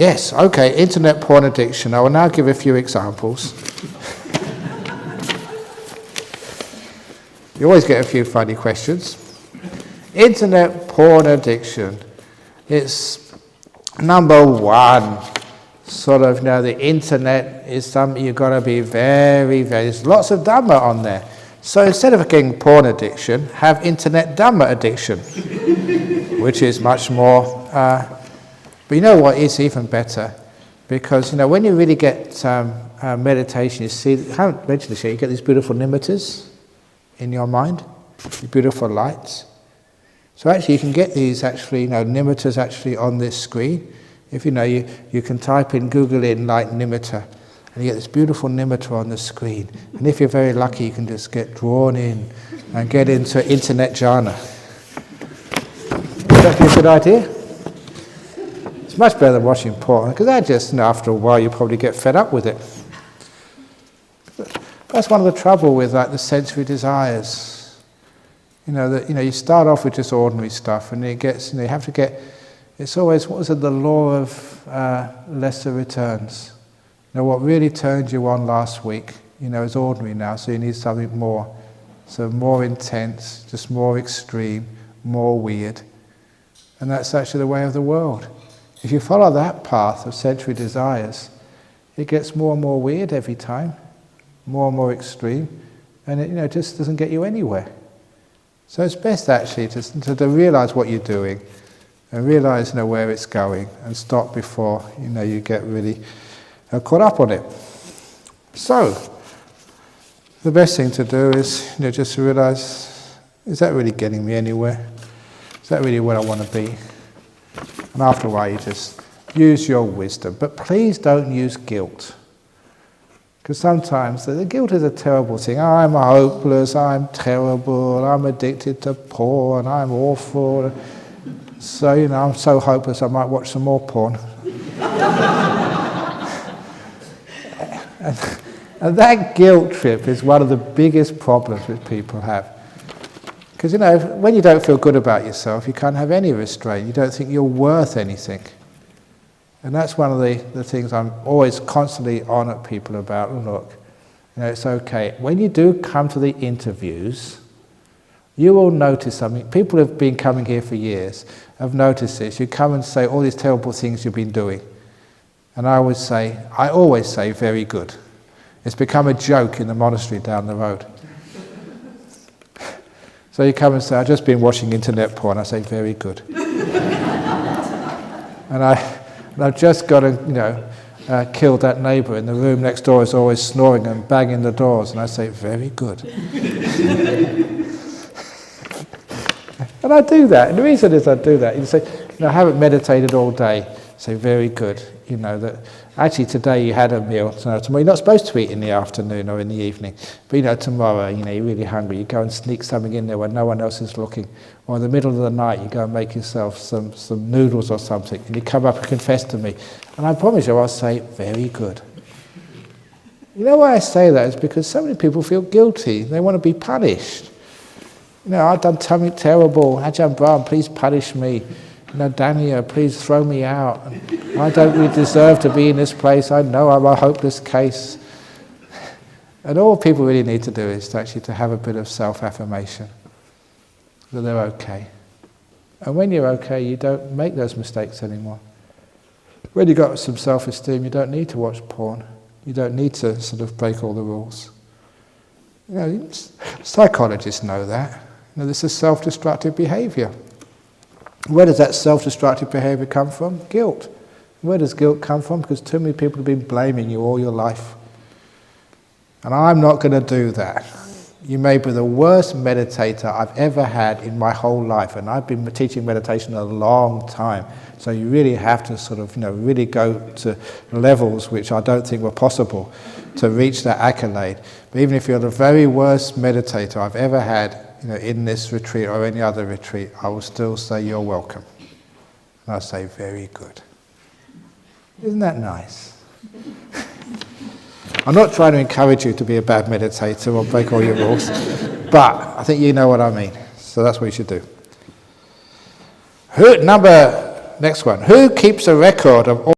Yes, okay, internet porn addiction. I will now give a few examples. You always get a few funny questions. Internet porn addiction. It's number one. Sort of, the internet is something you've got to be very, there's lots of Dhamma on there. So instead of getting porn addiction, have internet Dhamma addiction, which is much more, but you know what, it's even better, because, when you really get meditation, you see, I haven't mentioned this yet, you get these beautiful nimittas in your mind, these beautiful lights. So actually you can get these nimittas actually on this screen. If you can type in, Google in light nimitta, and you get this beautiful nimitta on the screen. And if you're very lucky, you can just get drawn in and get into internet jhana. Would that be a good idea? It's much better than watching porn, because that just, after a while, you probably get fed up with it. That's one of the trouble with the sensory desires. You start off with just ordinary stuff, and it gets, you have to get. It's always, what was it, the law of lesser returns. What really turned you on last week, is ordinary now, so you need something more. So more intense, just more extreme, more weird. And that's actually the way of the world. If you follow that path of sensory desires, it gets more and more weird every time, more and more extreme, and it just doesn't get you anywhere. So it's best actually to realize what you're doing, and realize where it's going, and stop before you get really caught up on it. So the best thing to do is just to realize, is that really getting me anywhere? Is that really where I want to be? And after a while you just use your wisdom, but please don't use guilt, because sometimes the guilt is a terrible thing. I'm hopeless, I'm terrible, I'm addicted to porn, I'm awful. So, I'm so hopeless I might watch some more porn. and that guilt trip is one of the biggest problems which people have. Because, when you don't feel good about yourself, you can't have any restraint. You don't think you're worth anything. And that's one of the things I'm always constantly on at people about. Look, it's okay. When you do come to the interviews, you will notice something. People have been coming here for years, have noticed this. You come and say all these terrible things you've been doing. And I always say, very good. It's become a joke in the monastery down the road. So you come and say, I've just been watching internet porn. I say, very good. and I've just got killed that neighbour in the room next door is always snoring and banging the doors. And I say, very good. And I do that. And the reason is I do that. You say, I haven't meditated all day. Say, very good. That actually today you had a meal. So tomorrow you're not supposed to eat in the afternoon or in the evening. But tomorrow, you're really hungry. You go and sneak something in there when no one else is looking. Or in the middle of the night, you go and make yourself some noodles or something. And you come up and confess to me. And I promise you, I'll say, very good. You know why I say that? Is because so many people feel guilty. They want to be punished. I've done something terrible. Ajahn Brahm, please punish me. Danya, please throw me out. I don't really deserve to be in this place. I know I'm a hopeless case. And all people really need to do is to have a bit of self-affirmation, that they're okay. And when you're okay, you don't make those mistakes anymore. When you've got some self-esteem, you don't need to watch porn. You don't need to break all the rules. Psychologists know that. This is self-destructive behaviour. Where does that self-destructive behaviour come from? Guilt. Where does guilt come from? Because too many people have been blaming you all your life. And I'm not going to do that. You may be the worst meditator I've ever had in my whole life, and I've been teaching meditation a long time. So you really have to really go to levels which I don't think were possible to reach that accolade. But even if you're the very worst meditator I've ever had, in this retreat or any other retreat, I will still say you're welcome. And I'll say, very good. Isn't that nice? I'm not trying to encourage you to be a bad meditator or break all your rules, but I think you know what I mean. So that's what you should do. Next one. Who keeps a record of all